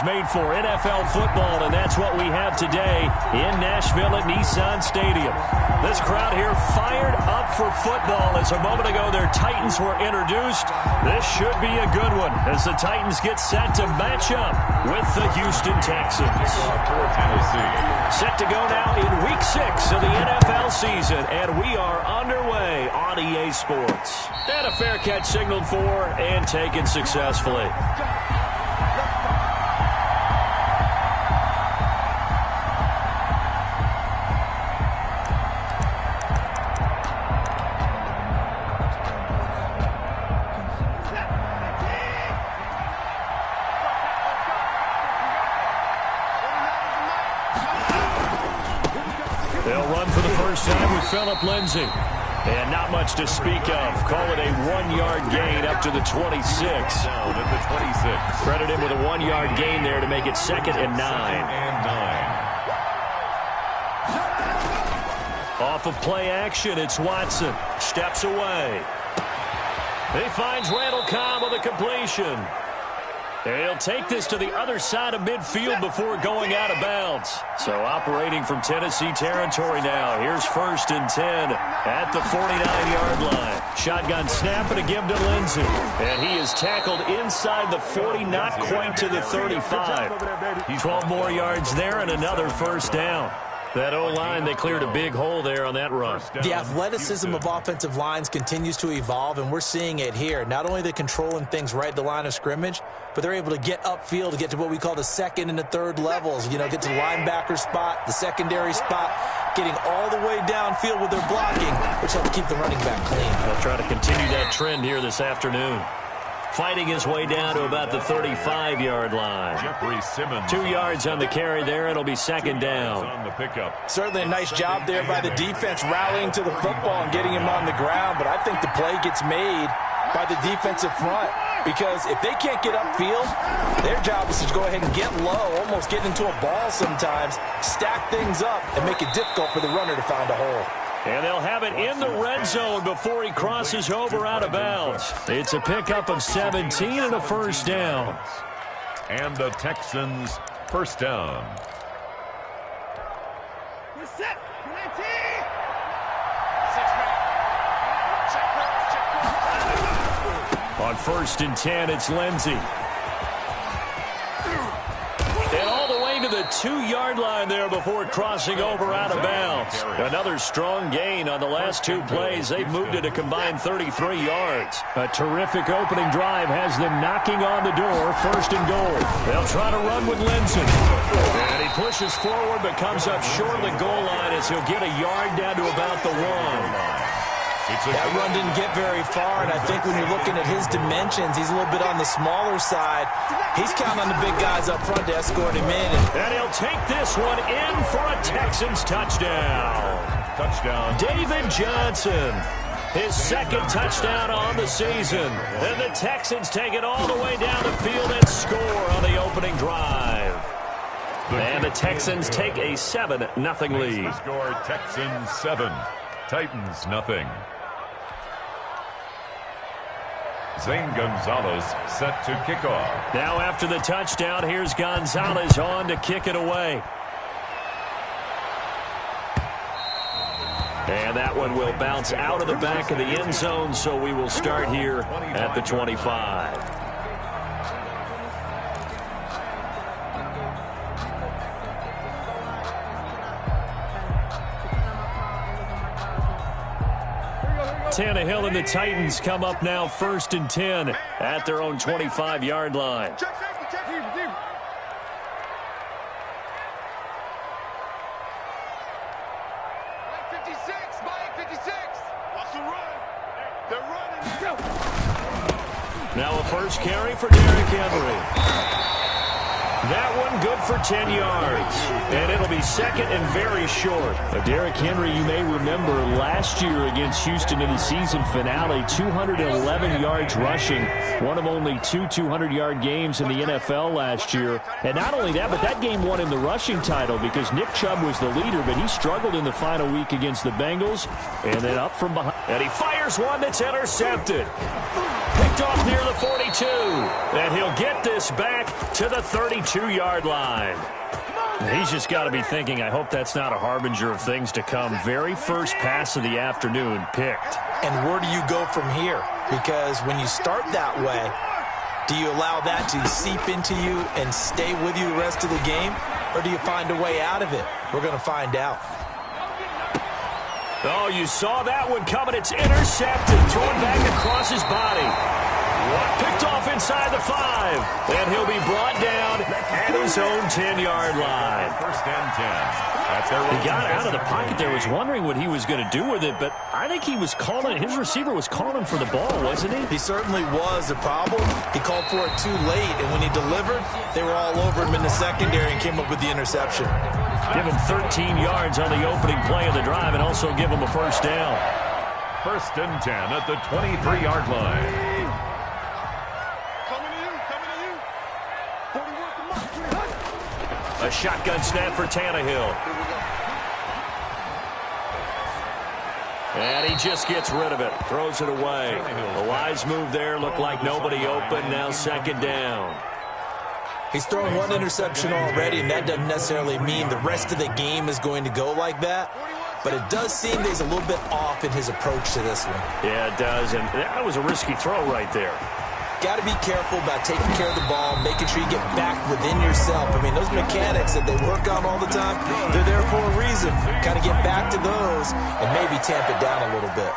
Made for NFL football, and that's what we have today in Nashville at Nissan Stadium. This crowd here fired up for football as a moment ago their Titans were introduced. This should be a good one as the Titans get set to match up with the Houston Texans. Set to go now in Week 6 of the NFL season, and we are underway on EA Sports. And a fair catch signaled for and taken successfully. They'll run for the first time with Phillip Lindsay. And not much to speak of. Call it a 1-yard gain up to the 26. Down at the 26. Credit him with a 1-yard gain there to make it 2nd and 9. Off of play action, it's Watson. Steps away. He finds Randall Cobb with a completion. He'll take this to the other side of midfield before going out of bounds. So operating from Tennessee territory now. Here's 1st and 10 at the 49-yard line. Shotgun snap and a give to Lindsay. And he is tackled inside the 40, not quite to the 35. 12 more yards there and another first down. That O-line, they cleared a big hole there on that run. The athleticism of offensive lines continues to evolve, and we're seeing it here. Not only are they controlling things right at the line of scrimmage, but they're able to get upfield to get to what we call the 2nd and the 3rd levels. You know, get to the linebacker spot, the secondary spot, getting all the way downfield with their blocking, which helps keep the running back clean. They'll try to continue that trend here this afternoon. Fighting his way down to about the 35-yard line. Jeffrey Simmons. 2 yards on the carry there. It'll be 2nd down. On the pickup. Certainly a nice job there by the defense rallying to the football and getting him on the ground. But I think the play gets made by the defensive front. Because if they can't get upfield, their job is to go ahead and get low, almost get into a ball sometimes, stack things up, and make it difficult for the runner to find a hole. And they'll have it in the red zone before he crosses over out of bounds. It's a pickup of 17 and a first down. And the Texans first down. On 1st and 10, it's Lindsay. And all the way to the 2-yard line there before crossing over out of bounds. Another strong gain on the last 2 plays. They've moved it a combined 33 yards. A terrific opening drive has them knocking on the door. 1st and goal. They'll try to run with Lindsay. And he pushes forward but comes up short of the goal line as he'll get a yard down to about the 1. That run didn't get very far, and I think when you're looking at his dimensions, he's a little bit on the smaller side. He's counting on the big guys up front to escort him in. And he'll take this one in for a Texans touchdown. Touchdown. David Johnson. His 2nd touchdown on the season. And the Texans take it all the way down the field and score on the opening drive. And the Texans take a 7-0 lead. Score Texans 7, Titans nothing. Zane Gonzalez set to kick off. Now after the touchdown, here's Gonzalez on to kick it away. And that one will bounce out of the back of the end zone, so we will start here at the 25. Tannehill and the Titans come up now 1st and 10 at their own 25-yard line. Now a first carry for Derrick Henry. That one good for 10 yards. And it'll be 2nd and very short. Derrick Henry, you may remember last year against Houston in the season finale, 211 yards rushing. One of only 2 200-yard games in the NFL last year. And not only that, but that game won him the rushing title because Nick Chubb was the leader, but he struggled in the final week against the Bengals. And then up from behind. And he fires one that's intercepted. Picked picked off near the 42. And he'll get this back to the 32-yard line. He's just got to be thinking, I hope that's not a harbinger of things to come. Very first pass of the afternoon picked. And where do you go from here? Because when you start that way, do you allow that to seep into you and stay with you the rest of the game? Or do you find a way out of it? We're going to find out. Oh, you saw that one coming. It's intercepted. Thrown back across his body. Picked off inside the 5. And he'll be brought down at his own 10-yard line. First and 10. He got out of the pocket there. Was wondering what he was going to do with it, but I think he was calling, his receiver was calling for the ball, wasn't he? He certainly was. The problem, he called for it too late, and when he delivered, they were all over him in the secondary and came up with the interception. Give him 13 yards on the opening play of the drive and also give him a first down. First and 10 at the 23-yard line. A shotgun snap for Tannehill. And he just gets rid of it. Throws it away. A wise move there. Looked like nobody open. Now second down. He's thrown one interception already, and that doesn't necessarily mean the rest of the game is going to go like that. But it does seem that he's a little bit off in his approach to this one. Yeah, it does. And that was a risky throw right there. Got to be careful about taking care of the ball, making sure you get back within yourself. I mean, those mechanics that they work on all the time, they're there for a reason. Kind of get back to those and maybe tamp it down a little bit.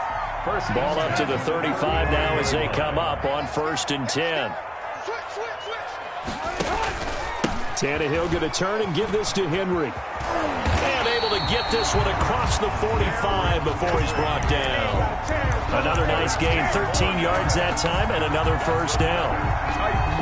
First ball up to the 35 now as they come up on first and 10. Tannehill going to turn and give this to Henry. And able to get this one across the 45 before he's brought down. Another nice gain, 13 yards that time, and another first down.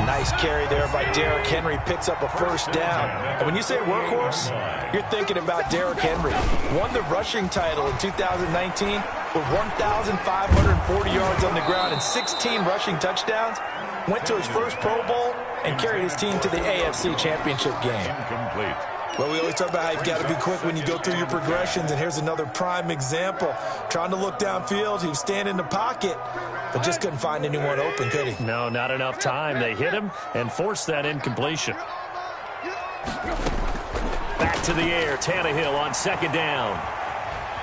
Nice carry there by Derrick Henry. Picks up a first down. And when you say workhorse, you're thinking about Derrick Henry. Won the rushing title in 2019 with 1,540 yards on the ground and 16 rushing touchdowns. Went to his first Pro Bowl and carried his team to the AFC Championship game. Incomplete. Well, we always talk about how you've got to be quick when you go through your progressions, and here's another prime example. Trying to look downfield, he was standing in the pocket, but just couldn't find anyone open, could he? No, not enough time. They hit him and forced that incompletion. Back to the air, Tannehill on second down.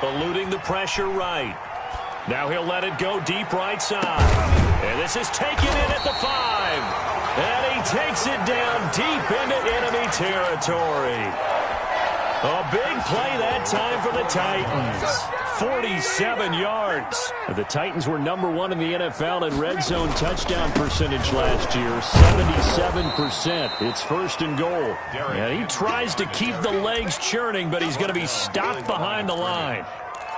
Eluding the pressure right. Now he'll let it go deep right side. And this is taken in at the 5. And he takes it down deep into enemy territory. A big play that time for the Titans. 47 yards. The Titans were #1 in the NFL in red zone touchdown percentage last year, 77%. It's first and goal. And he tries to keep the legs churning, but he's going to be stopped behind the line.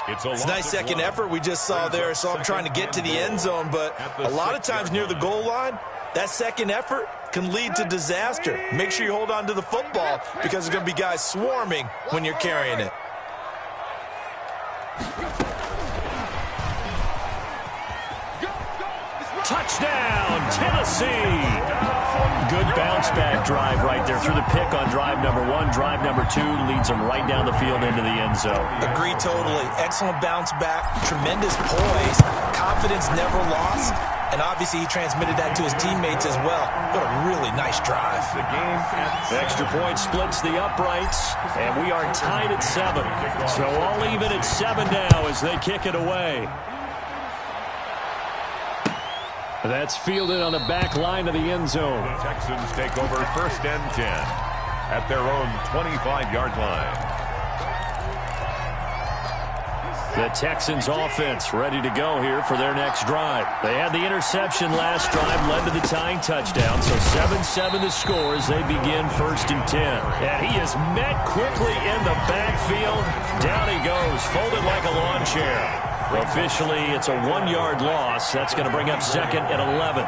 It's a nice second effort we just saw there. So I'm trying to get to the end zone, but a lot of times near the goal line, that second effort can lead to disaster. Make sure you hold on to the football because there's going to be guys swarming when you're carrying it. Touchdown, Tennessee. Good bounce-back drive right there through the pick on drive number 1. Drive number 2 leads them right down the field into the end zone. Agree totally. Excellent bounce-back, tremendous poise, confidence never lost, and obviously he transmitted that to his teammates as well. What a really nice drive. The game extra point splits the uprights, and we are tied at 7. So all even at 7 now as they kick it away. That's fielded on the back line of the end zone. The Texans take over first and 10 at their own 25-yard line. The Texans offense ready to go here for their next drive. They had the interception last drive, led to the tying touchdown, so 7-7 the score as they begin first and 10. And he is met quickly in the backfield. Down he goes, folded like a lawn chair. Officially, it's a 1-yard loss. That's going to bring up second and 11.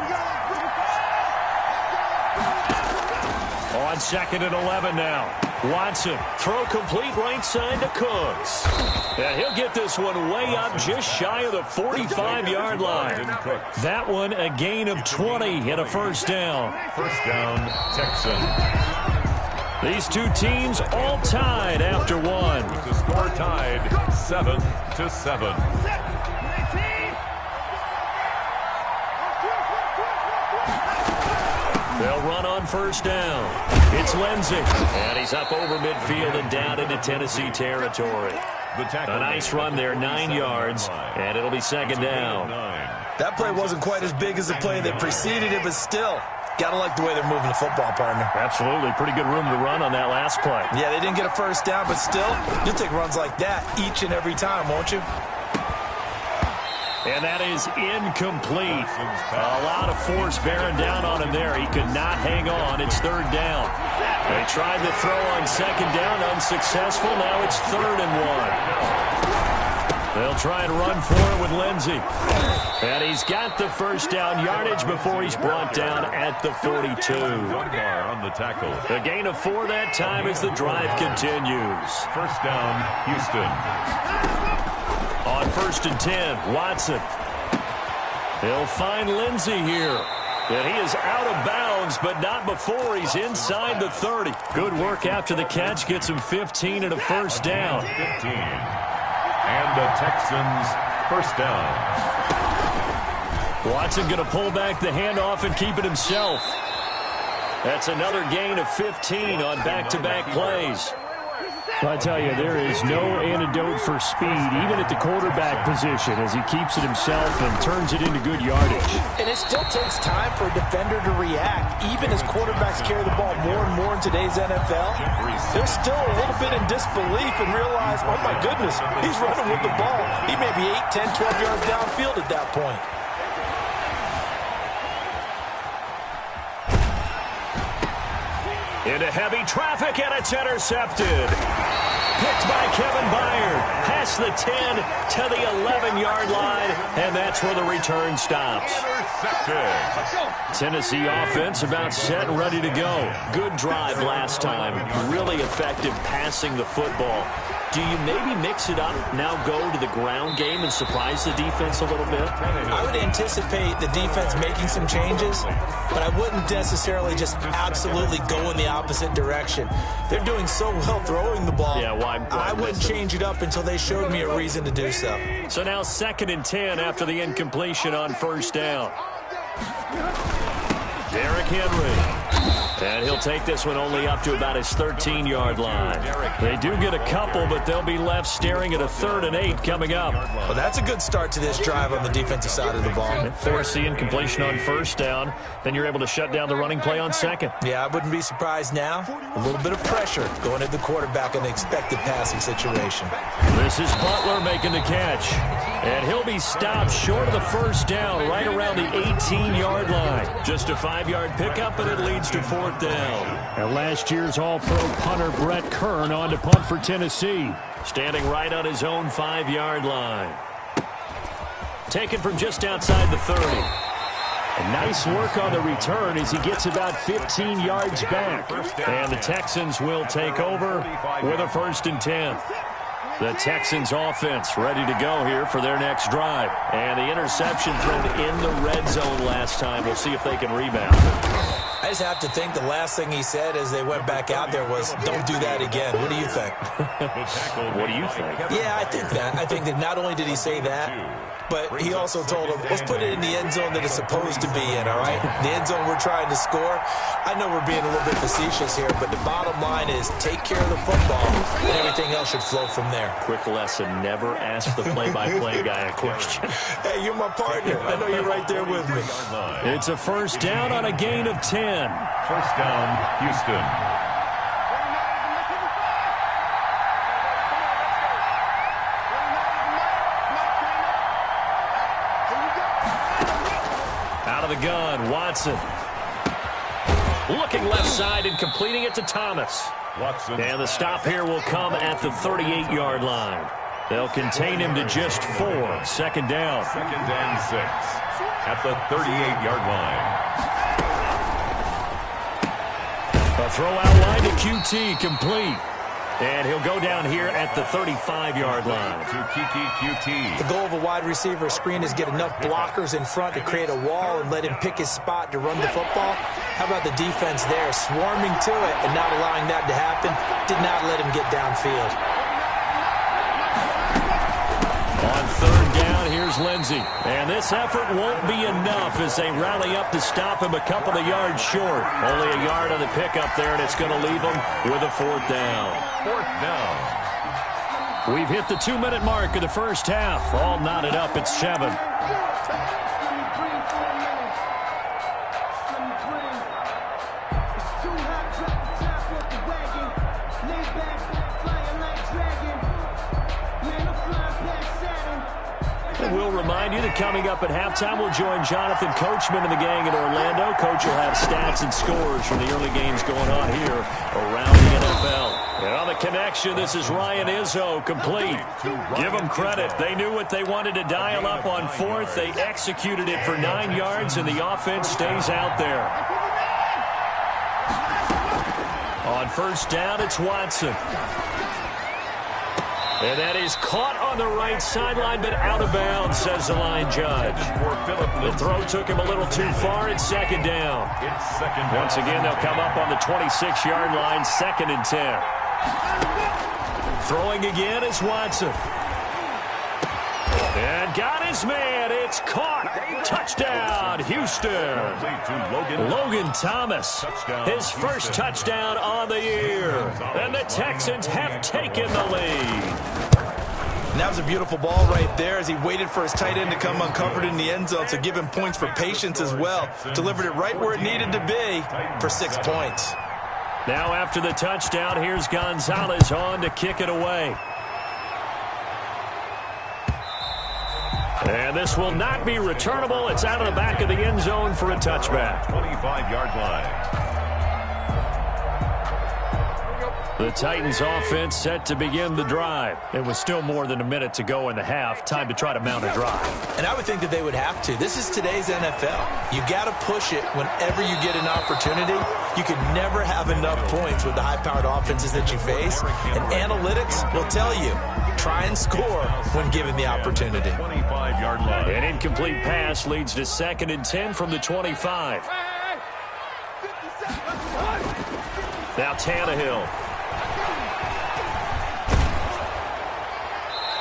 On second and 11 now. Watson, throw complete right side to Cooks. And he'll get this one way up just shy of the 45-yard line. That one a gain of 20 and a first down. First down, Texans. These two teams all tied after one. With the score tied 7-7. They'll run on first down. It's Lindsey. And he's up over midfield and down into Tennessee territory. A nice run there, 9 yards, and it'll be second down. That play wasn't quite as big as the play that preceded it, but still, gotta like the way they're moving the football, partner. Absolutely. Pretty good room to run on that last play. Yeah, they didn't get a first down, but still, you'll take runs like that each and every time, won't you? And that is incomplete. A lot of force bearing down on him there. He could not hang on. It's third down. They tried to throw on second down, unsuccessful. Now it's 3rd and 1. They'll try and run for it with Lindsey. And he's got the first down yardage before he's brought down at the 42. On the tackle. A gain of 4 that time as the drive continues. First down, Houston. On 1st and 10, Watson. He'll find Lindsey here. And he is out of bounds, but not before he's inside the 30. Good work after the catch. Gets him 15 and a first down. 15. And the Texans first down. Watson going to pull back the handoff and keep it himself. That's another gain of 15 on back-to-back plays. I tell you, there is no antidote for speed, even at the quarterback position, as he keeps it himself and turns it into good yardage. And it still takes time for a defender to react. Even as quarterbacks carry the ball more and more in today's NFL, they're still a little bit in disbelief and realize, oh my goodness, he's running with the ball. He may be 8, 10, 12 yards downfield at that point. Into heavy traffic, and it's intercepted. Picked by Kevin Byard. Past the 10 to the 11-yard line, and that's where the return stops. Tennessee offense about set and ready to go. Good drive last time. Really effective passing the football. Do you maybe mix it up, now go to the ground game and surprise the defense a little bit? I would anticipate the defense making some changes, but I wouldn't necessarily just absolutely go in the opposite direction. They're doing so well throwing the ball. Yeah, why I wouldn't change it up until they showed me a reason to do so. So now 2nd and 10 after the incompletion on first down. Derrick Henry. And he'll take this one only up to about his 13-yard line. They do get a couple, but they'll be left staring at a 3rd and 8 coming up. Well, that's a good start to this drive on the defensive side of the ball. Force the incompletion on first down. Then you're able to shut down the running play on second. Yeah, I wouldn't be surprised now. A little bit of pressure going at the quarterback in the expected passing situation. This is Butler making the catch. And he'll be stopped short of the first down right around the 18-yard line. Just a 5-yard pickup, and it leads to 4th down. And last year's All-Pro punter Brett Kern on to punt for Tennessee. Standing right on his own 5-yard line. Taken from just outside the 30. And nice work on the return as he gets about 15 yards back. And the Texans will take over with a 1st and 10. The Texans offense ready to go here for their next drive. And the interception thrown in the red zone last time. We'll see if they can rebound. I just have to think the last thing he said as they went back out there was, don't do that again. What do you think? What do you think? Yeah, I think that. I think that not only did he say that, but he also told him, let's put it in the end zone that it's supposed to be in, all right? The end zone we're trying to score. I know we're being a little bit facetious here, but the bottom line is take care of the football, and everything else should flow from there. Quick lesson, never ask the play-by-play guy a question. Hey, you're my partner. I know you're right there with me. It's a first down on a gain of 10. First down, Houston. Out of the gun, Watson. Looking left side and completing it to Thomas. Watson. And the stop here will come at the 38-yard line. They'll contain him to just 4. 2nd down. 2nd and 6 at the 38-yard line. A throw out line to QT, complete. And he'll go down here at the 35-yard line. To Kiki QT. The goal of a wide receiver screen is get enough blockers in front to create a wall and let him pick his spot to run the football. How about the defense there, swarming to it and not allowing that to happen? Did not let him get downfield. On third down, here's Lindsey. And this effort won't be enough as they rally up to stop him a couple of yards short. Only a yard on the pickup there, and it's going to leave him with a fourth down. Fourth down. We've hit the 2-minute mark of the first half. All knotted up at 7. We'll remind you that coming up at halftime, we'll join Jonathan Coachman and the gang in Orlando. Coach will have stats and scores from the early games going on here around the NFL. And on the connection, this is Ryan Izzo, complete. Give them credit. They knew what they wanted to dial up on fourth. They executed it for 9 yards, and the offense stays out there. On first down, it's Watson. And that is caught on the right sideline, but out of bounds, says the line judge. The throw took him a little too far. It's second down. Once again, they'll come up on the 26-yard line, 2nd and 10. Throwing again is Watson. And got his man. It's caught. Touchdown, Houston. Logan Thomas, his first touchdown on the year. And the Texans have taken the lead. And that was a beautiful ball right there as he waited for his tight end to come uncovered in the end zone to give him points for patience as well. Delivered it right where it needed to be for 6 points. Now after the touchdown, here's Gonzalez on to kick it away. And this will not be returnable. It's out of the back of the end zone for a touchback. 25-yard line. The Titans offense set to begin the drive. It was still more than a minute to go in the half. Time to try to mount a drive. And I would think that they would have to. This is today's NFL. You got to push it whenever you get an opportunity. You can never have enough points with the high-powered offenses that you face. And analytics will tell you, try and score when given the opportunity. 25-yard line. An incomplete pass leads to 2nd and 10 from the 25. Now Tannehill.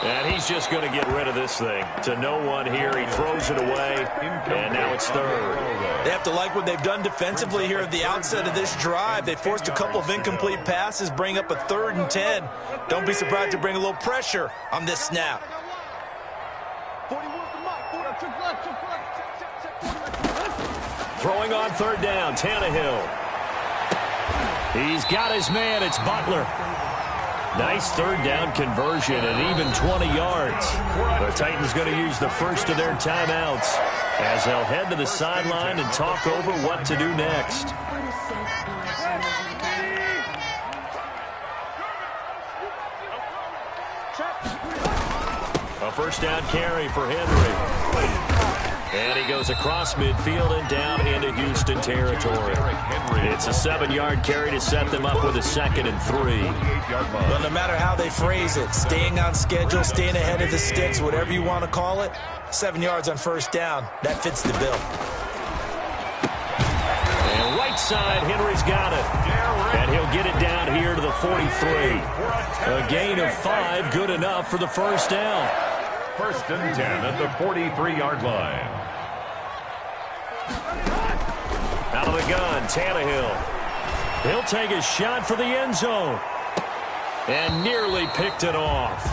And he's just going to get rid of this thing. To no one here. He throws it away. And now it's third. They have to like what they've done defensively here at the outset of this drive. They forced a couple of incomplete passes, bring up a 3rd and 10. Don't be surprised to bring a little pressure on this snap. Throwing on 3rd down, Tannehill. He's got his man. It's Butler. Nice 3rd down conversion and even 20 yards. The Titans going to use the first of their timeouts as they'll head to the sideline and talk over what to do next. A first down carry for Henry. And he goes across midfield and down into Houston territory. It's a 7-yard carry to set them up with a 2nd and 3. Well, no matter how they phrase it, staying on schedule, staying ahead of the sticks, whatever you want to call it, 7 yards on first down, that fits the bill. And right side, Henry's got it. And he'll get it down here to the 43. A gain of 5, good enough for the first down. 1st and 10 at the 43-yard line. Out of the gun, Tannehill. He'll take a shot for the end zone. And nearly picked it off.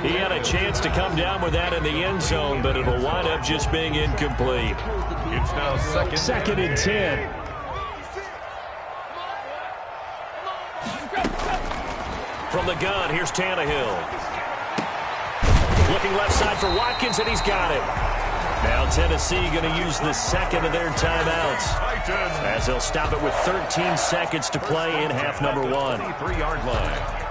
He had a chance to come down with that in the end zone, but it'll wind up just being incomplete. It's now 2nd and 10. From the gun, here's Tannehill. Looking left side for Watkins, and he's got it. Now Tennessee going to use the 2nd of their timeouts as they'll stop it with 13 seconds to play in half number 1. 23-yard line.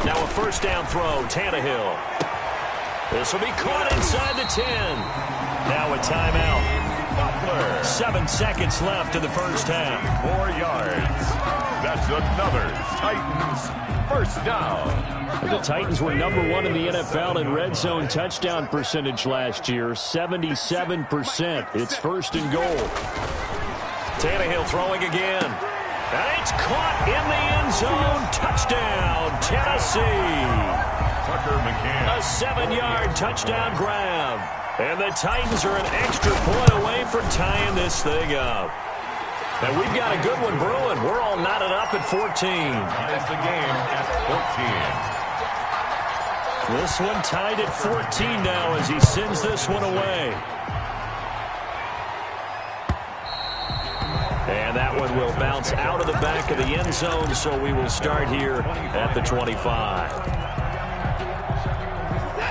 Now a first down throw, Tannehill. This will be caught inside the 10. Now a timeout. Butler. 7 seconds left in the first half. 4 yards. That's another Titans first down. The Titans were #1 in the NFL in red zone touchdown percentage last year, 77%. It's first and goal. Tannehill throwing again. And it's caught in the end zone. Touchdown, Tennessee. Tucker McCann. A 7-yard touchdown grab. And the Titans are an extra point away from tying this thing up. And we've got a good one brewing. We're all knotted up at 14. Ties the game at 14. This one tied at 14 now as he sends this one away. And that one will bounce out of the back of the end zone, so we will start here at the 25.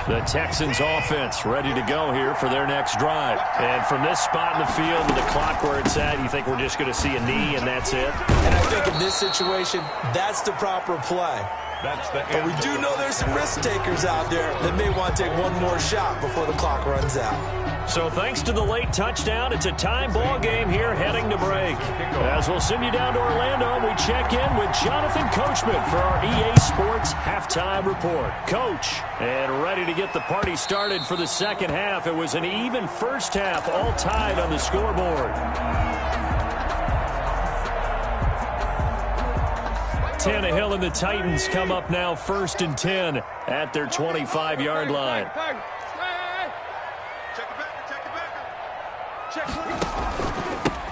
The Texans offense ready to go here for their next drive. And from this spot in the field with the clock where it's at, you think we're just going to see a knee and that's it? And I think in this situation, that's the proper play. But we do know there's some risk takers out there that may want to take one more shot before the clock runs out. So thanks to the late touchdown, it's a time ball game here heading to break. As we'll send you down to Orlando, we check in with Jonathan Coachman for our EA Sports Halftime Report. Coach, and ready to get the party started for the second half. It was an even first half, all tied on the scoreboard. Tannehill and the Titans come up now 1st and 10 at their 25-yard line.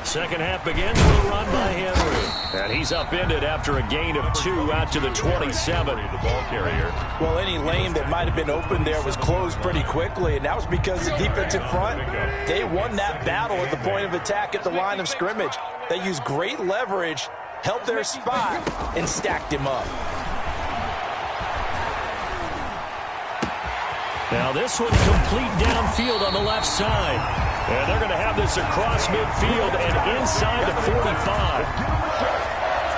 Second half begins with a run by Henry. And he's upended after a gain of 2 out to the 27. The ball carrier. Well, any lane that might have been open there was closed pretty quickly, and that was because the defensive front, they won that battle at the point of attack at the line of scrimmage. They used great leverage, held their spot, and stacked him up. Now this one complete downfield on the left side. And they're going to have this across midfield and inside the 45.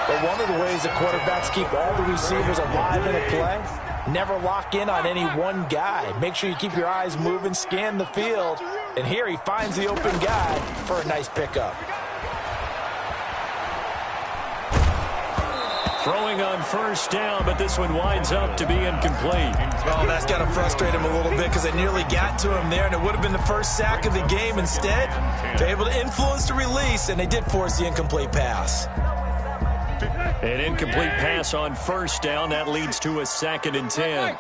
But one of the ways that quarterbacks keep all the receivers alive in a play, never lock in on any one guy. Make sure you keep your eyes moving, scan the field. And here he finds the open guy for a nice pickup. Throwing on first down, but this one winds up to be incomplete. Oh, that's got to frustrate him a little bit because they nearly got to him there, and it would have been the first sack of the game. Instead, they're able to influence the release, and they did force the incomplete pass. An incomplete pass on first down. That leads to a 2nd and 10.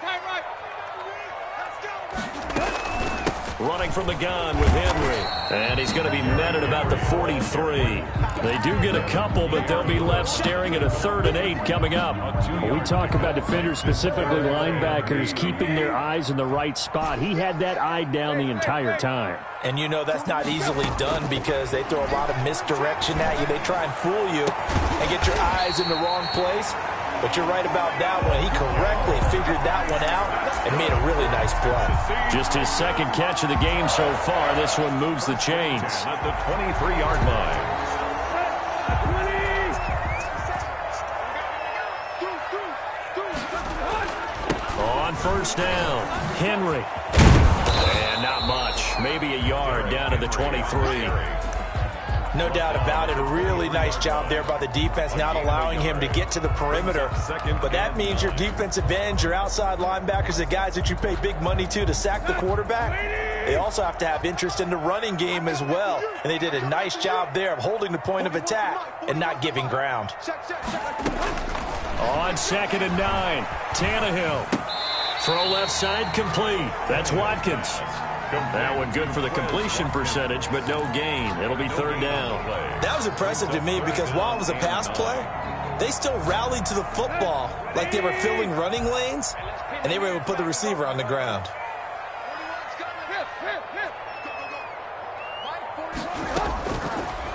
Running from the gun with Henry. And he's going to be met at about the 43. They do get a couple, but they'll be left staring at a 3rd and 8 coming up. When we talk about defenders, specifically linebackers, keeping their eyes in the right spot. He had that eye down the entire time. And you know that's not easily done because they throw a lot of misdirection at you. They try and fool you and get your eyes in the wrong place. But you're right about that one. He correctly figured that one out and made a really nice play. Just his 2nd catch of the game so far. This one moves the chains. At the 23-yard line. On first down, Henry. And not much. Maybe a yard down to the 23. No doubt about it. A really nice job there by the defense, not allowing him to get to the perimeter. But that means your defensive ends, your outside linebackers, the guys that you pay big money to sack the quarterback, they also have to have interest in the running game as well. And they did a nice job there of holding the point of attack and not giving ground. On 2nd and 9, Tannehill. Throw left side complete. That's Watkins. That one good for the completion percentage, but no gain. It'll be 3rd down. That was impressive to me because while it was a pass play, they still rallied to the football like they were filling running lanes, and they were able to put the receiver on the ground.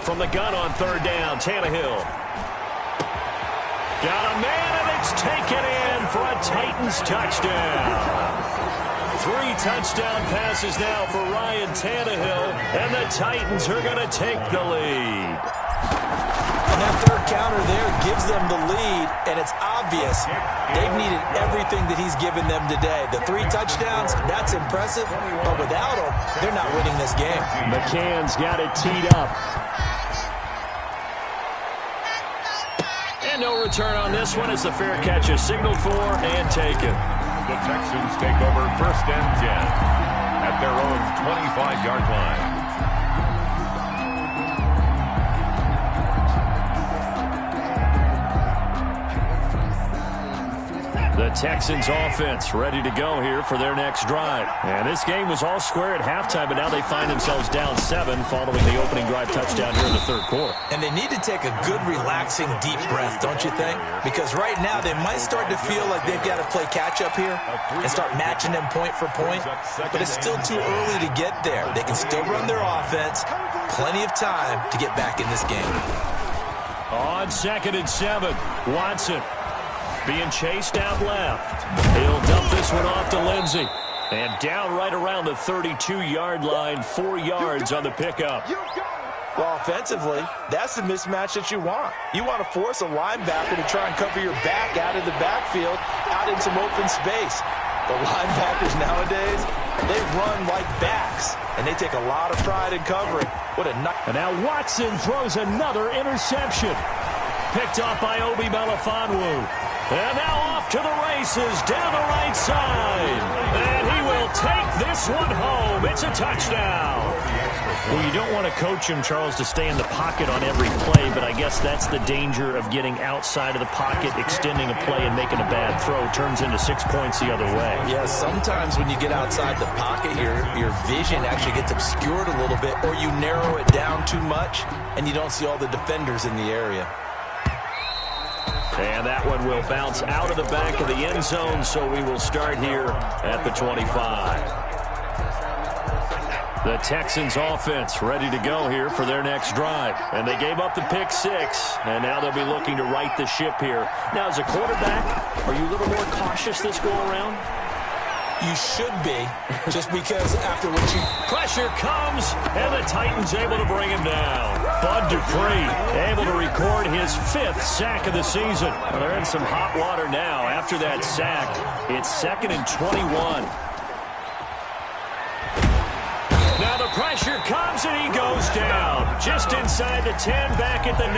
From the gun on 3rd down, Tannehill. Got a man, and it's taken in for a Titans touchdown. 3 touchdown passes now for Ryan Tannehill, and the Titans are going to take the lead. And that third counter there gives them the lead, and it's obvious they've needed everything that he's given them today. The 3 touchdowns, that's impressive, but without him, they're not winning this game. McCann's got it teed up. And no return on this one as the fair catch is signaled for and taken. The Texans take over 1st and 10 at their own 25-yard line. The Texans offense ready to go here for their next drive. And this game was all square at halftime, but now they find themselves down 7 following the opening drive touchdown here in the third quarter. And they need to take a good, relaxing, deep breath, don't you think? Because right now they might start to feel like they've got to play catch-up here and start matching them point for point. But it's still too early to get there. They can still run their offense. Plenty of time to get back in this game. On 2nd and 7, Watson being chased out left. He'll dump this one off to Lindsey. And down right around the 32-yard line, 4 yards on the pickup. Well, offensively, that's the mismatch that you want. You want to force a linebacker to try and cover your back out of the backfield, out in some open space. The linebackers nowadays, they run like backs, and they take a lot of pride in covering. What a nice... And now Watson throws another interception. Picked off by Obi Melifonwu. And now off to the races down the right side. And he will take this one home. It's a touchdown. Well, you don't want to coach him, Charles, to stay in the pocket on every play, but I guess that's the danger of getting outside of the pocket, extending a play, and making a bad throw. Turns into 6 points the other way. Yeah, sometimes when you get outside the pocket, your vision actually gets obscured a little bit, or you narrow it down too much, and you don't see all the defenders in the area. And that one will bounce out of the back of the end zone, so we will start here at the 25. The Texans offense ready to go here for their next drive. And they gave up the pick 6, and now they'll be looking to right the ship here. Now, as a quarterback, are you a little more cautious this go-around? You should be, just because after what you... Pressure comes, and the Titans able to bring him down. Bud Dupree able to record his 5th sack of the season. Well, they're in some hot water now. After that sack, it's 2nd and 21. Now the pressure comes, and he goes down. Just inside the 10, back at the 9.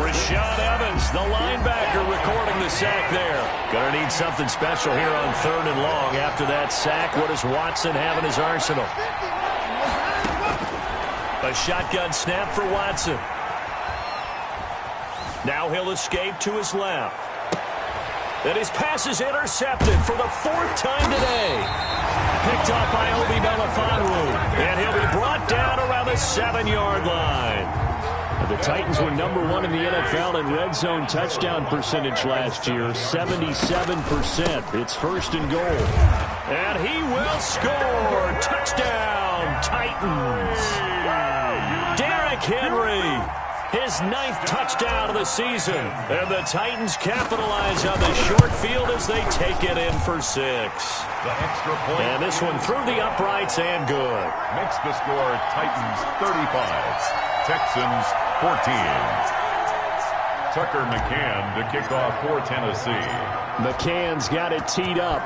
Rashaan Evans, the linebacker, recording the sack there. Gonna need something special here on 3rd and long. After that sack, what does Watson have in his arsenal? A shotgun snap for Watson. Now he'll escape to his left. And his pass is intercepted for the 4th time today. Picked off by Obi Melifonwu. And he'll be brought down around the 7-yard line. The Titans were #1 in the NFL in red zone touchdown percentage last year, 77%. It's 1st and goal. And he will score. Touchdown, Titans. Derrick Henry. His 9th touchdown of the season. And the Titans capitalize on the short field as they take it in for 6. The extra point. And this one through the uprights and good. Makes the score Titans 35, Texans 14. Tucker McCann to kick off for Tennessee. McCann's got it teed up.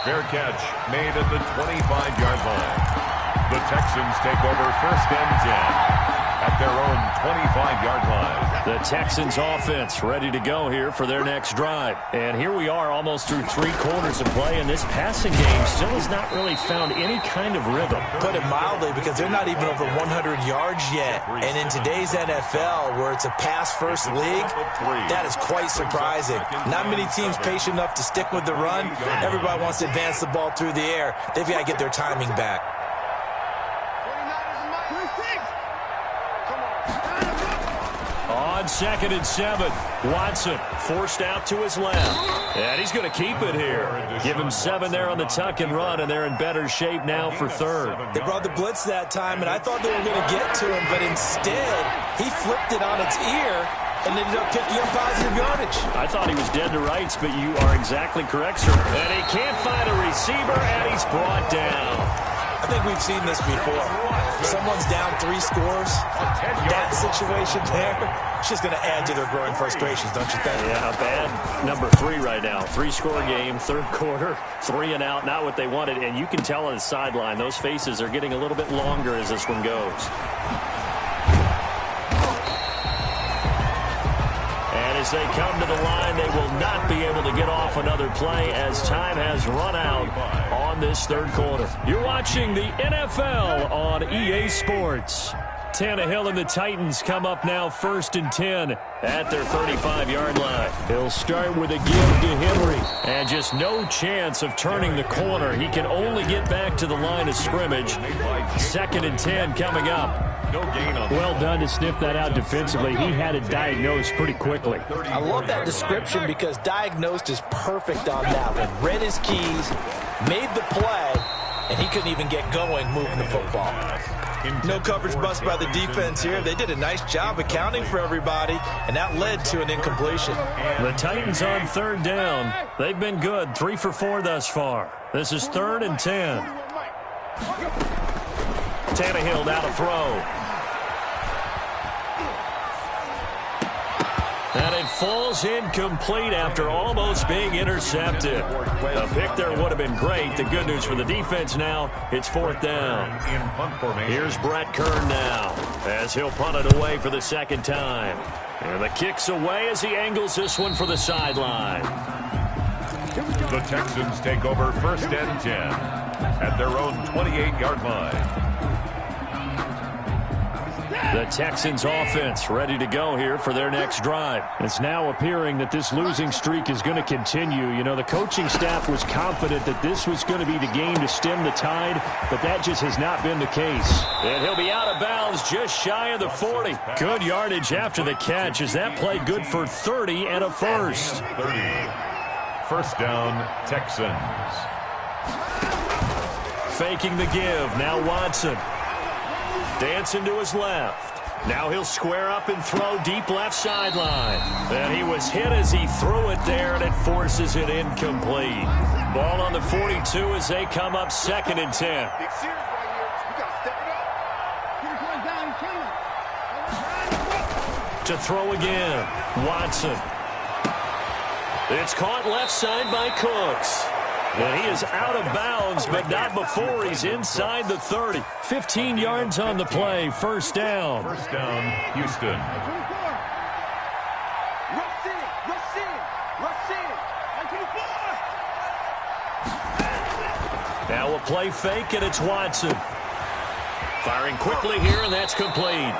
Fair catch made at the 25-yard line. The Texans take over 1st and 10 at their own 25-yard line. The Texans offense ready to go here for their next drive. And here we are almost through 3 quarters of play, and this passing game still has not really found any kind of rhythm. Put it mildly, because they're not even over 100 yards yet. And in today's NFL, where it's a pass-first league, that is quite surprising. Not many teams patient enough to stick with the run. Everybody wants to advance the ball through the air. They've got to get their timing back. On 2nd and 7, Watson forced out to his left. And he's going to keep it here. Give him 7 there on the tuck and run, and they're in better shape now for 3rd. They brought the blitz that time, and I thought they were going to get to him, but instead, he flipped it on its ear and ended up picking up positive yardage. I thought he was dead to rights, but you are exactly correct, sir. And he can't find a receiver, and he's brought down. I think we've seen this before. Someone's down 3 scores. That situation there, it's just going to add to their growing frustrations, don't you think? Yeah, bad number 3 right now. 3-score game, third quarter, 3 and out, not what they wanted. And you can tell on the sideline, those faces are getting a little bit longer as this one goes. And as they come to the line, they will not be able to get off another play as time has run out on this third quarter. You're watching the NFL on EA Sports. Tannehill and the Titans come up now 1st and 10 at their 35-yard line. He'll start with a give to Henry. And just no chance of turning the corner. He can only get back to the line of scrimmage. 2nd and 10 coming up. Well done to sniff that out defensively. He had it diagnosed pretty quickly. I love that description because diagnosed is perfect on that one. Read his keys, made the play, and he couldn't even get going moving the football. No coverage bust by the defense here. They did a nice job accounting for everybody, and that led to an incompletion. The Titans on 3rd down. They've been good, 3 for 4 thus far. This is 3rd and 10. Tannehill now to throw. And it falls incomplete after almost being intercepted. A pick there would have been great. The good news for the defense now, it's 4th down. Here's Brett Kern now as he'll punt it away for the 2nd time. And the kick's away as he angles this one for the sideline. The Texans take over 1st and 10 at their own 28-yard line. The Texans offense ready to go here for their next drive. It's now appearing that this losing streak is going to continue. You know, the coaching staff was confident that this was going to be the game to stem the tide, but that just has not been the case. And he'll be out of bounds just shy of the 40. Good yardage after the catch. Is that play good for 30 and a first? 30. 1st down, Texans. Faking the give. Now Watson. Dancing to his left. Now he'll square up and throw deep left sideline. And he was hit as he threw it there, and it forces it incomplete. Ball on the 42 as they come up 2nd and 10. To throw again. Watson. It's caught left side by Cooks. And he is out of bounds, but not before he's inside the 30. 15 yards on the play, 1st down. 1st down, Houston. Now a play fake, and it's Watson. Firing quickly here, and that's complete.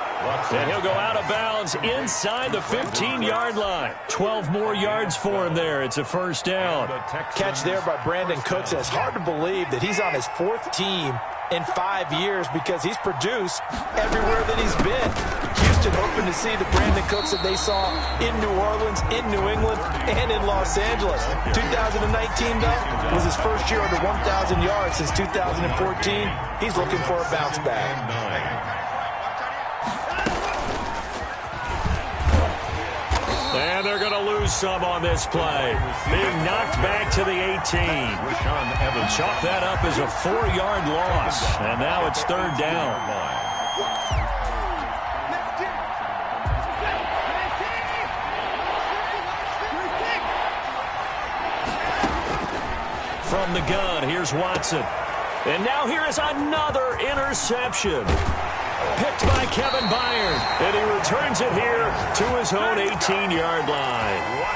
And he'll go out of bounds inside the 15-yard line. 12 more yards for him there. It's a 1st down. Catch there by Brandon Cooks, and it's hard to believe that he's on his 4th team in 5 years because he's produced everywhere that he's been. Houston hoping to see the Brandon Cooks that they saw in New Orleans, in New England, and in Los Angeles. 2019, though, was his first year under 1,000 yards since 2014. He's looking for a bounce back. And they're going to lose some on this play. Being knocked back to the 18. Chalk that up as a 4-yard loss. And now it's 3rd down. From the gun, here's Watson. And now here is another interception. Picked by Kevin Byard. And he returns it here to his own 18-yard line.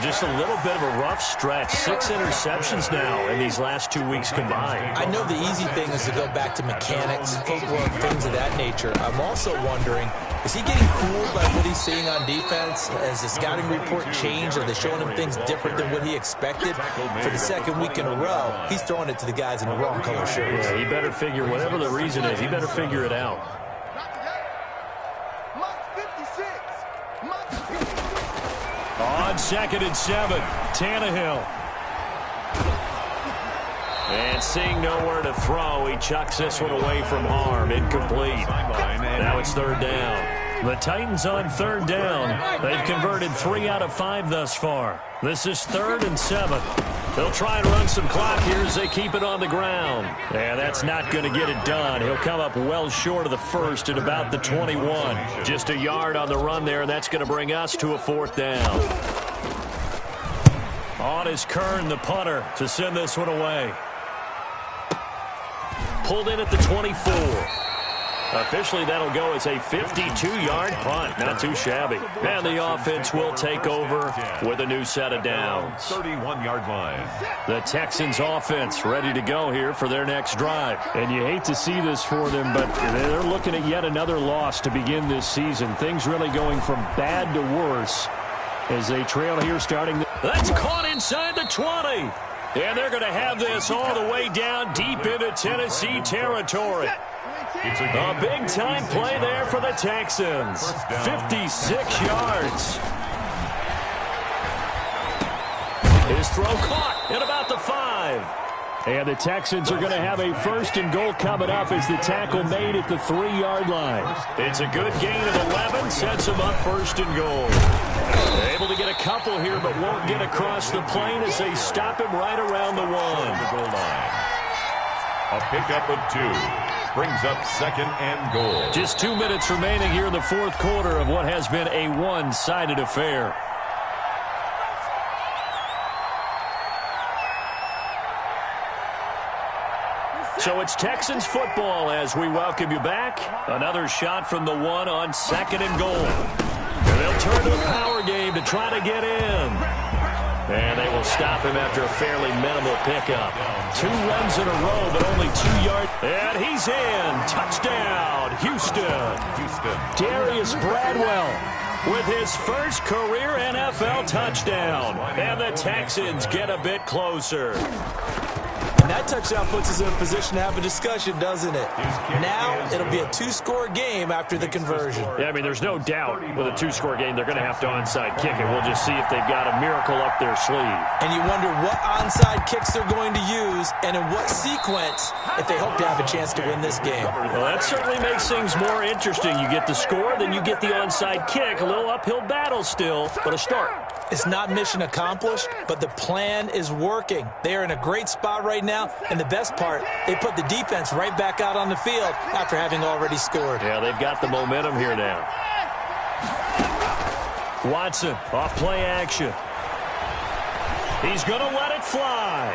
Just a little bit of a rough stretch. 6 interceptions now in these last 2 weeks combined. I know the easy thing is to go back to mechanics, footwork, things of that nature. I'm also wondering, is he getting fooled by what he's seeing on defense? Has the scouting report changed? Are they showing him things different than what he expected? For the 2nd week in a row, he's throwing it to the guys in the wrong color shirts. Yeah, he better figure, whatever the reason is, he better figure it out. On 2nd and 7, Tannehill. And seeing nowhere to throw, he chucks this one away from harm. Incomplete. Now it's 3rd down. The Titans on 3rd down. They've converted 3 out of 5 thus far. This is 3rd and 7. They'll try and run some clock here as they keep it on the ground. And that's not going to get it done. He'll come up well short of the first at about the 21. Just a yard on the run there, and that's going to bring us to a 4th down. On is Kern, the punter, to send this one away. Pulled in at the 24. Officially, that'll go as a 52-yard punt. Not too shabby. And the offense will take over with a new set of downs. 31-yard line. The Texans offense ready to go here for their next drive. And you hate to see this for them, but they're looking at yet another loss to begin this season. Things really going from bad to worse as they trail here starting. That's caught inside the 20. And they're going to have this all the way down deep into Tennessee territory. A big-time play there for the Texans. 56 yards. His throw caught at about the 5. And the Texans are going to have a 1st and goal coming up as the tackle made at the 3-yard line. It's a good gain of 11. Sets them up 1st and goal. They're able to get a couple here, but won't get across the plane as they stop him right around the 1. Goal line. A pickup of 2. Brings up 2nd and goal. Just 2 minutes remaining here in the 4th quarter of what has been a one-sided affair. So it's Texans football as we welcome you back. Another shot from the 1 on 2nd and goal. And they'll turn to the power game to try to get in. And they will stop him after a fairly minimal pickup. 2 runs in a row, but only 2 yards. And he's in. Touchdown, Houston. Darius Bradwell with his first career NFL touchdown. And the Texans get a bit closer. And that touchdown puts us in a position to have a discussion, doesn't it? Now it'll be a 2-score game after the conversion. Yeah, I mean, there's no doubt with a 2-score game they're going to have to onside kick it. We'll just see if they've got a miracle up their sleeve. And you wonder what onside kicks they're going to use and in what sequence if they hope to have a chance to win this game. Well, that certainly makes things more interesting. You get the score, then you get the onside kick. A little uphill battle still, but a start. It's not mission accomplished, but the plan is working. They are in a great spot right now, and the best part, they put the defense right back out on the field after having already scored. Yeah, they've got the momentum here now. Watson, off play action. He's going to let it fly.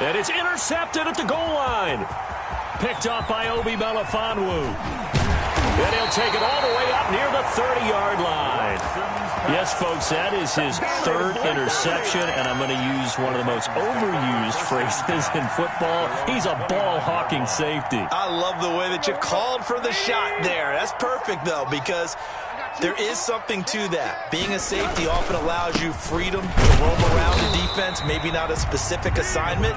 And it's intercepted at the goal line. Picked off by Obi Melifonwu. And he'll take it all the way up near the 30-yard line. Yes, folks, that is his 3rd interception, and I'm going to use one of the most overused phrases in football. He's a ball-hawking safety. I love the way that you called for the shot there. That's perfect, though, because there is something to that. Being a safety often allows you freedom to roam around the defense, maybe not a specific assignment.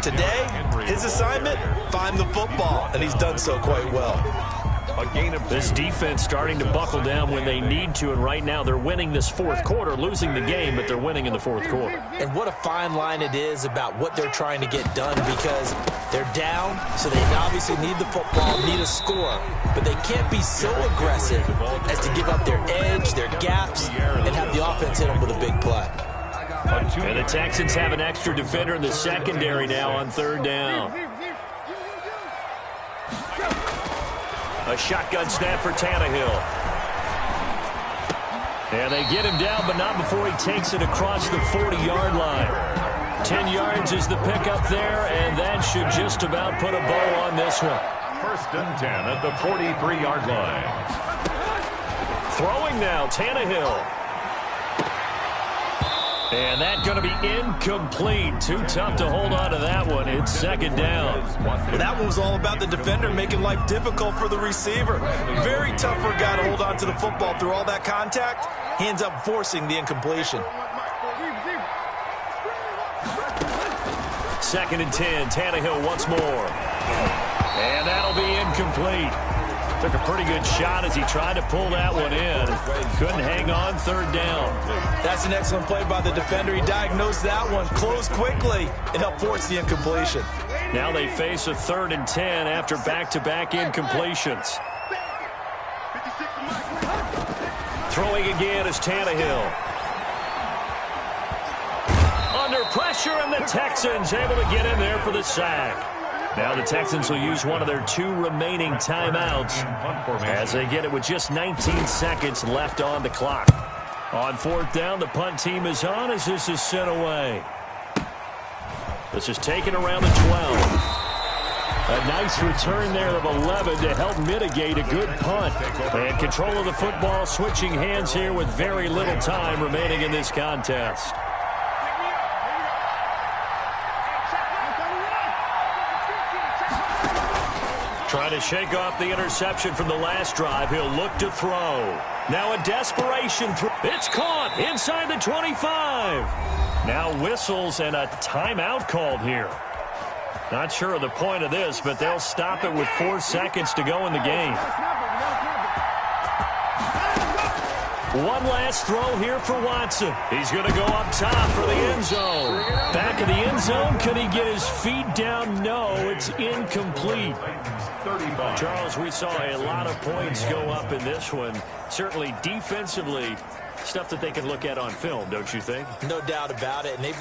Today, his assignment, find the football, and he's done so quite well. This defense starting to buckle down when they need to, and right now they're winning this 4th quarter, losing the game, but they're winning in the 4th quarter. And what a fine line it is about what they're trying to get done, because they're down, so they obviously need the football, need a score, but they can't be so aggressive as to give up their edge, their gaps, and have the offense hit them with a big play. And the Texans have an extra defender in the secondary now on 3rd down. A shotgun snap for Tannehill. And they get him down, but not before he takes it across the 40-yard line. 10 yards is the pickup there, and that should just about put a bow on this one. 1st and 10 at the 43-yard line. Throwing now, Tannehill. And that's going to be incomplete. Too tough to hold on to that one. It's 2nd down. Well, that one was all about the defender making life difficult for the receiver. Very tough for a guy to hold on to the football through all that contact. He ends up forcing the incompletion. 2nd and 10. Tannehill once more. And that'll be incomplete. Took a pretty good shot as he tried to pull that one in. Couldn't hang on. 3rd down. That's an excellent play by the defender. He diagnosed that one, closed quickly, and helped force the incompletion. Now they face a 3rd and 10 after back-to-back incompletions. Throwing again is Tannehill. Under under pressure, and the Texans able to get in there for the sack. Now the Texans will use one of their 2 remaining timeouts as they get it with just 19 seconds left on the clock. On 4th down, the punt team is on as this is sent away. This is taken around the 12. A nice return there of 11 to help mitigate a good punt. And control of the football switching hands here with very little time remaining in this contest. Trying to shake off the interception from the last drive. He'll look to throw. Now a desperation throw. It's caught inside the 25. Now whistles and a timeout called here. Not sure of the point of this, but they'll stop it with 4 seconds to go in the game. One last throw here for Watson. He's going to go up top for the end zone. Back of the end zone. Could he get his feet down? No, it's incomplete. Charles, we saw a lot of points go up in this one. Certainly defensively, stuff that they can look at on film, don't you think? No doubt about it. And they've